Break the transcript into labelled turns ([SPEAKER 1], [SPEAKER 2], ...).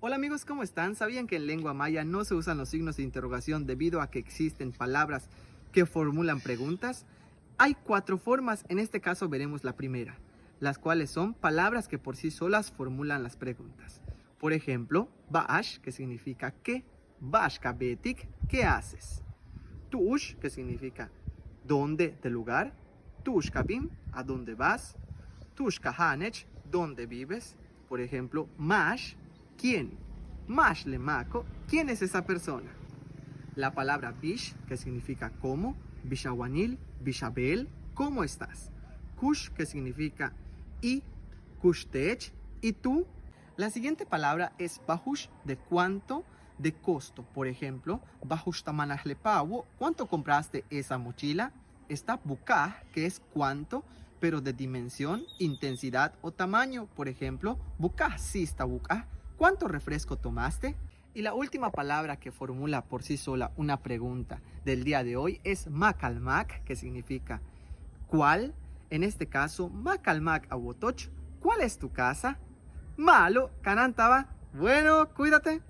[SPEAKER 1] Hola amigos, ¿cómo están? ¿Sabían que en lengua maya no se usan los signos de interrogación debido a que existen palabras que formulan preguntas? Hay 4 formas, en este caso veremos la primera, las cuales son palabras que por sí solas formulan las preguntas. Por ejemplo, ba'ash, que significa ¿qué? Bashka betik, ¿qué haces? Tush, que significa ¿dónde? De lugar. Tushkabim, ¿a dónde vas? Tushkahanech, ¿dónde vives? Por ejemplo, Mash, ¿quién? Mash Lemako, ¿quién es esa persona? La palabra Bish, que significa ¿cómo? Bishawanil, Bishabel, ¿cómo estás? Kush, que significa ¿y? Kushtech, ¿y tú? La siguiente palabra es Bahush, de cuánto, de costo. Por ejemplo, Bahush tamanajlepawo, ¿cuánto compraste esa mochila? Está Bukah, que es cuánto, pero de dimensión, intensidad o tamaño. Por ejemplo, Bukah sista Bukah, ¿cuánto refresco tomaste? Y la última palabra que formula por sí sola una pregunta del día de hoy es Makalmak, que significa ¿cuál? En este caso, Makalmak Awotoch, ¿cuál es tu casa? Malo, Kanantaba. Bueno, cuídate.